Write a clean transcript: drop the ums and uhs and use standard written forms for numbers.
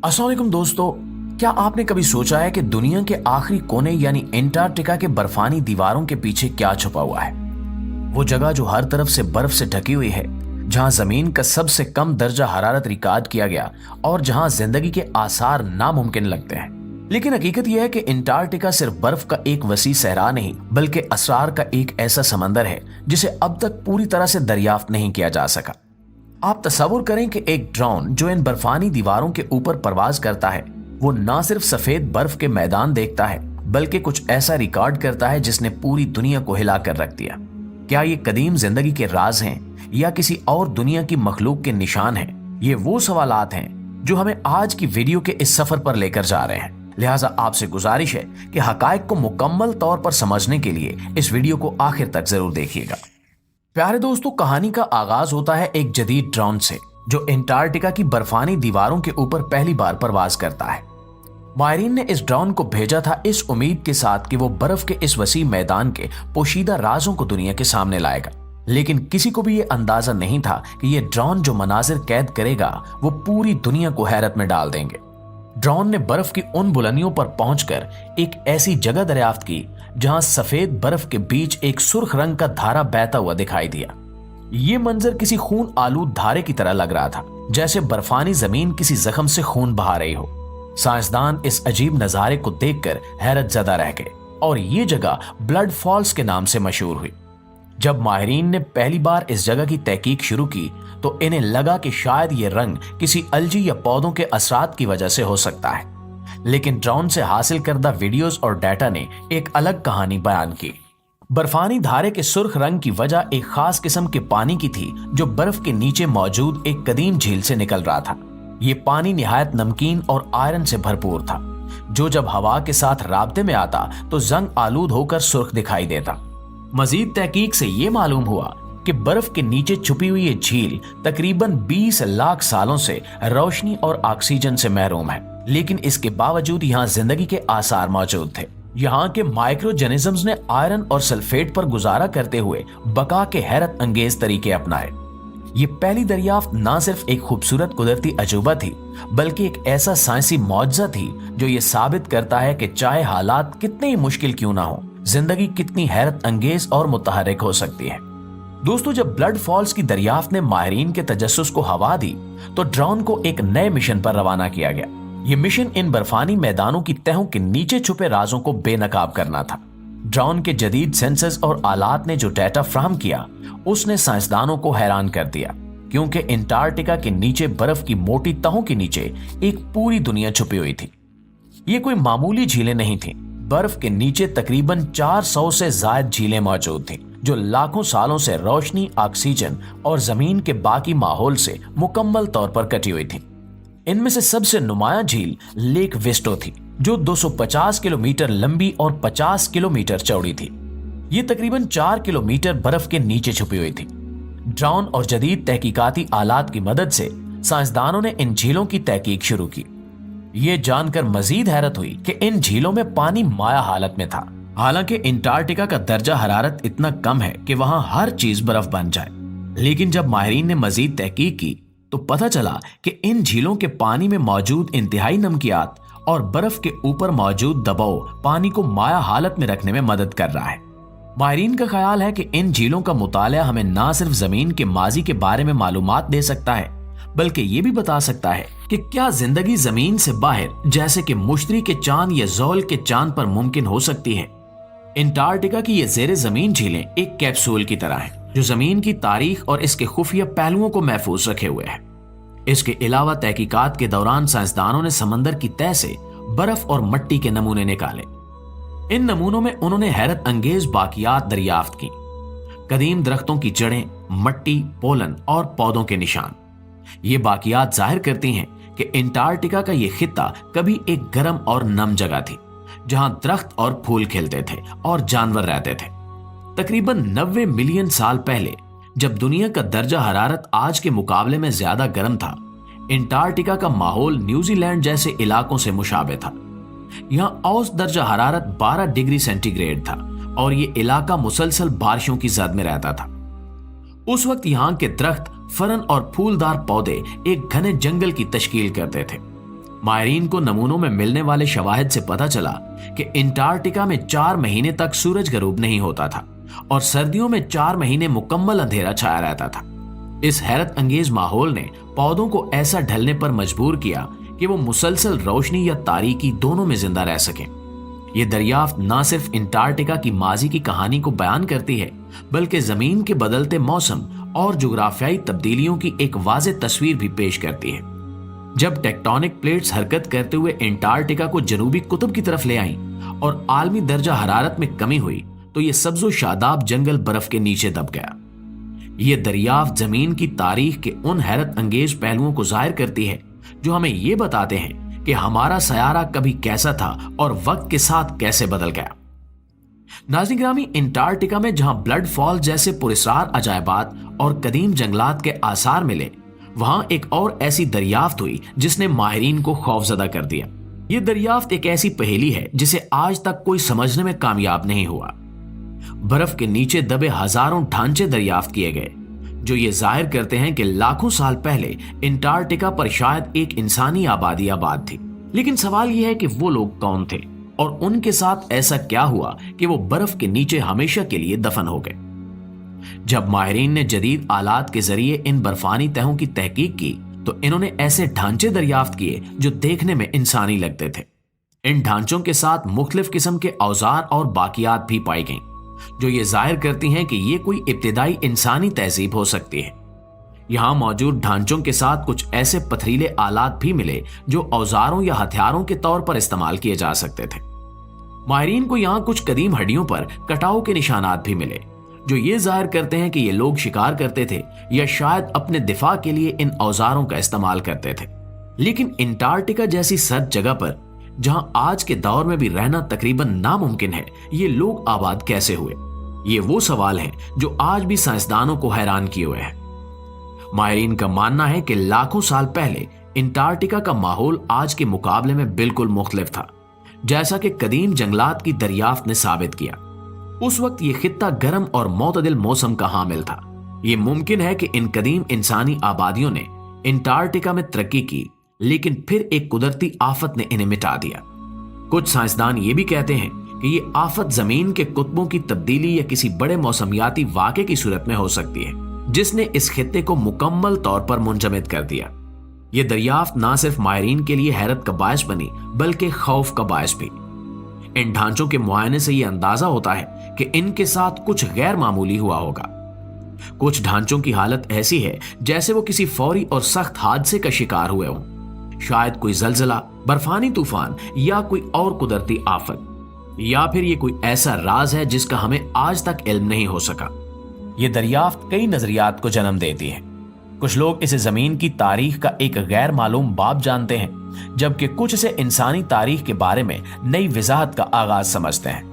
अस्सलाम वालेकुम दोस्तों, क्या आपने कभी सोचा है कि दुनिया के आखिरी कोने यानी एंटार्कटिका के बर्फानी दीवारों के पीछे क्या छुपा हुआ है? वो जगह जो हर तरफ से बर्फ से ढकी हुई है, जहां जमीन का सबसे कम दर्जा हरारत रिकॉर्ड किया गया और जहां जिंदगी के आसार नामुमकिन लगते हैं। लेकिन हकीकत यह है कि एंटार्कटिका सिर्फ बर्फ का एक वसी सहरा नहीं बल्कि असरार का एक ऐसा समंदर है जिसे अब तक पूरी तरह से दरियाफ्त नहीं किया जा सका। आप तसव्वुर करें कि एक ड्रोन जो इन बर्फानी दीवारों के ऊपर परवाज करता है वो न सिर्फ सफेद बर्फ के मैदान देखता है बल्कि कुछ ऐसा रिकॉर्ड करता है जिसने पूरी दुनिया को हिला कर रख दिया। क्या ये कदीम जिंदगी के राज हैं या किसी और दुनिया की मखलूक के निशान हैं? ये वो सवालात हैं जो हमें आज की वीडियो के इस सफर पर लेकर जा रहे हैं। लिहाजा आपसे गुजारिश है कि हकायक को मुकम्मल तौर पर समझने के लिए इस वीडियो को आखिर तक जरूर देखिएगा। प्यारे दोस्तों, कहानी का आगाज होता है एक जदीद ड्रोन से जो एंटार्कटिका की बर्फानी दीवारों के ऊपर पहली बार परवाज करता है। माहिरीन ने इस ड्रोन को भेजा था इस उम्मीद के साथ कि वो बर्फ के इस वसी मैदान के पोशीदा राजों को दुनिया के सामने लाएगा, लेकिन किसी को भी ये अंदाजा नहीं था कि ये ड्रोन जो मनाजिर कैद करेगा वो पूरी दुनिया को हैरत में डाल देंगे। ड्रोन ने बर्फ की उन बुलंदियों पर पहुंचकर एक ऐसी जगह दरियाफ्त की जहां सफेद बर्फ के बीच एक सुर्ख रंग का धारा बहता हुआ दिखाई दिया। ये मंजर किसी खून आलूद धारे की तरह लग रहा था, जैसे बर्फानी जमीन किसी जख्म से खून बहा रही हो। साइंसदान इस अजीब नजारे को देखकर हैरत ज़दा रह गए और ये जगह ब्लड फॉल्स के नाम से मशहूर हुई। जब माहिरीन ने पहली बार इस जगह की तहकीक शुरू की तो इन्हें लगा कि शायद ये रंग किसी अलजी या पौधों के असरात की वजह से हो सकता है, लेकिन ड्रोन से हासिल करदा वीडियोस और डाटा ने एक अलग कहानी बयान की। बर्फानी धारे के सुर्ख रंग की वजह एक खास किस्म के पानी की थी जो बर्फ के नीचे मौजूद एक कदीम झील से निकल रहा था। ये पानी निहायत नमकीन और आयरन से भरपूर था, जो जब हवा के साथ राब्ते में आता तो जंग आलूद होकर सुर्ख दिखाई देता। मजीद तहकीक से ये मालूम हुआ कि बर्फ के नीचे छुपी हुई ये झील तकरीबन 20 लाख सालों से रोशनी और ऑक्सीजन से महरूम है, लेकिन इसके बावजूद यहाँ जिंदगी के आसार मौजूद थे। यहाँ के माइक्रोजेनिज्म्स ने आयरन और सल्फेट पर गुजारा करते हुए बका के हैरत अंगेज तरीके अपनाए। ये पहली दरियाफ्त न सिर्फ एक खूबसूरत कुदरती अजूबा थी बल्कि एक ऐसा साइंसी मौजज़ा थी जो ये साबित करता है कि चाहे हालात कितने ही मुश्किल क्यों ना हो, जिंदगी कितनी हैरत अंगेज और मुतहर्रिक हो सकती है। दोस्तों, जब ब्लड फॉल्स की दरियाफ्त ने माहिरीन के तजस्सुस को हवा दी तो ड्रोन को एक नए मिशन पर रवाना किया गया। ये मिशन इन बर्फानी मैदानों की तहों के नीचे छुपे राजों को बेनकाब करना था। ड्रोन के जदीद सेंसर्स और आलात ने जो डाटा फ्राहम किया उसने साइंसदानों को हैरान कर दिया, क्योंकि एंटार्कटिका के नीचे बर्फ की मोटी तहों के नीचे एक पूरी दुनिया छुपी हुई थी। ये कोई मामूली झीलें नहीं थीं। बर्फ के नीचे तकरीबन 400 से ज्यादा झीलें मौजूद थीं जो लाखों सालों से रोशनी, ऑक्सीजन और जमीन के बाकी माहौल से मुकम्मल तौर पर कटी हुई थी। इनमें से सबसे नुमायां झील लेक विस्टो थी जो 250 किलोमीटर लंबी और 50 किलोमीटर चौड़ी थी। ये तकरीबन 4 किलोमीटर बर्फ के नीचे छुपी हुई थी। ड्रोन और जदीद तहकीकाती आलात की मदद से साइंसदानों ने इन झीलों की तहकीक शुरू की। ये जानकर मजीद हैरत हुई कि इन झीलों में पानी माया हालत में था। हालांकि एंटार्कटिका का दर्जा हरारत इतना कम है कि वहां हर चीज बर्फ बन जाए, लेकिन जब माहिरीन ने मजीद तहकीक की तो पता चला कि इन झीलों के पानी में मौजूद इंतहाई नमकियात और बर्फ के ऊपर मौजूद दबाव पानी को माया हालत में रखने में मदद कर रहा है। माहिरीन का ख्याल है कि इन झीलों का मुताला हमें न सिर्फ जमीन के माजी के बारे में मालूमात दे सकता है बल्कि ये भी बता सकता है कि क्या जिंदगी जमीन से बाहर जैसे कि मुश्तरी के चांद या ज़ोल के चांद पर मुमकिन हो सकती है। एंटार्कटिका की ये ज़ेरे जमीन झीलें एक कैप्सूल की तरह हैं जो जमीन की तारीख और इसके खुफिया पहलुओं को महफूज रखे हुए है। इसके अलावा तहकीकात के दौरान साइंसदानों ने समंदर की तह से बर्फ और मिट्टी के नमूने निकाले। इन नमूनों में उन्होंने हैरत अंगेज बाकियात दरियाफ्त की, कदीम दरख्तों की जड़ें, मट्टी, पोलन और पौधों के निशान। ये बाकियात जाहिर करती हैं कि एंटार्कटिका का ये खित्ता कभी एक गर्म और नम जगह थी जहां दरख्त और फूल खिलते थे और जानवर रहते थे। तकरीबन 90 मिलियन साल पहले जब दुनिया का दर्जा हरारत आज के मुकाबले में ज्यादा गर्म था, एंटार्कटिका का माहौल न्यूजीलैंड जैसे इलाकों से मुशाबे था। यहाँ औसत दर्जा हरारत 12 डिग्री सेंटीग्रेड था और ये इलाका मुसलसल बारिशों की जद में रहता था। उस वक्त यहाँ के दरख्त, फरन और फूलदार पौधे एक घने जंगल की तश्कील करते थे। माहिरीन को नमूनों में मिलने वाले शवाहिद से पता चला कि अंटार्कटिका में 4 महीने तक सूरज गरूब नहीं होता था और सर्दियों में 4 महीने मुकम्मल अंधेरा छाया रहता था। इस हैरत अंगेज माहौल ने पौधों को ऐसा ढलने पर मजबूर किया कि वो मुसलसल रोशनी या तारीकी दोनों में जिंदा रह सके। ये दरियाफ्त न सिर्फ अंटार्कटिका की माजी की कहानी को बयान करती है, बल्कि जमीन के बदलते मौसम और जुग्राफियाई तब्दीलियों की एक वाज़ेह तस्वीर भी पेश करती है। जब टेक्टोनिक प्लेट्स हरकत करते हुए अंटार्कटिका को जनूबी कुतुब की तरफ ले आईं और आलमी दर्जा हरारत में कमी हुई, तो ये सब्जो शादाब जंगल बर्फ के नीचे दब गया। ये दरियाफ्त जमीन की तारीख के उन हैरत अंगेज पहलुओं को जाहिर करती है जो हमें ये बताते हैं कि हमारा सयारा कभी कैसा था और वक्त के साथ कैसे बदल गया। नाज़रीन गिरामी, अंटार्कटिका में जहां ब्लड फॉल जैसे पुरस्कार अजायबात और कदीम जंगलात के आसार मिले, वहां एक और ऐसी दरियाफ्त हुई जिसने माहिरीन को खौफजदा कर दिया। यह दरियाफ्त एक ऐसी पहेली है जिसे आज तक कोई समझने में कामयाब नहीं हुआ। बर्फ के नीचे दबे हजारों ढांचे दरियाफ्त किए गए जो ये जाहिर करते हैं कि लाखों साल पहले अंटार्कटिका पर शायद एक इंसानी आबादी आबाद थी। लेकिन सवाल यह है कि वो लोग कौन थे और उनके साथ ऐसा क्या हुआ कि वो बर्फ के नीचे हमेशा के लिए दफन हो गए। जब माहिरीन ने जदीद आलात के जरिए इन बर्फानी तहों की तहकीक की, तो इन्होंने ऐसे ढांचे दरियाफ्त किए जो देखने में इंसानी लगते थे। इन ढांचों के साथ मुख्तलिफ किस्म के औजार और बाकियात भी पाई गईं, जो ये जाहिर करती हैं कि ये कोई इब्तिदाई इंसानी तहजीब हो सकती है। यहां मौजूद ढांचों के साथ कुछ ऐसे पथरीले आलात भी मिले जो औजारों या हथियारों के तौर पर इस्तेमाल किए जा सकते थे। माहिरीन को यहां कुछ कदीम हड्डियों पर कटाव के निशानात भी मिले जो ये जाहिर करते हैं कि ये लोग शिकार करते थे या शायद अपने दिफा के लिए इन औजारों का इस्तेमाल करते थे। लेकिन अंटार्कटिका जैसी सर्द जगह पर, जहां आज के दौर में भी रहना तकरीबन नामुमकिन है, ये लोग आबाद कैसे हुए? ये वो सवाल है जो आज भी साइंसदानों को हैरान किए हुए है। माहिरीन का मानना है कि लाखों साल पहले अंटार्कटिका का माहौल आज के मुकाबले में बिल्कुल मुख्तलिफ था, जैसा कि कदीम जंगलात की दरियाफ्त ने साबित किया। उस वक्त ये खित्ता गर्म और मोतदिल मौसम का हामिल था। ये मुमकिन है कि इन कदीम इंसानी आबादियों ने अंटार्कटिका में तरक्की की, लेकिन फिर एक कुदरती आफत ने इन्हें मिटा दिया। कुछ साइंसदान ये भी कहते हैं कि ये आफत जमीन के कुतबों की तब्दीली या किसी बड़े मौसमियाती वाक़े की सूरत में हो सकती है, जिसने इस खित्ते को मुकम्मल तौर पर मुंजमद कर दिया। ये दरियाफ्त ना सिर्फ माहिरीन के लिए हैरत का बायस बनी, बल्कि खौफ का बायस भी। इन ढांचों के मुआयने से यह अंदाजा होता है कि इनके साथ कुछ गैर मामूली हुआ होगा। कुछ ढांचों की हालत ऐसी है जैसे वो किसी फौरी और सख्त हादसे का शिकार हुए हों, शायद कोई जलजला, बर्फानी तूफान या कोई और कुदरती आफत, या फिर ये कोई ऐसा राज है जिसका हमें आज तक इल्म नहीं हो सका। ये दरियाफ्त कई नजरियात को जन्म देती है। कुछ लोग इसे जमीन की तारीख का एक गैर मालूम बाब जानते हैं, जबकि कुछ इसे इंसानी तारीख के बारे में नई वजाहत का आगाज समझते हैं।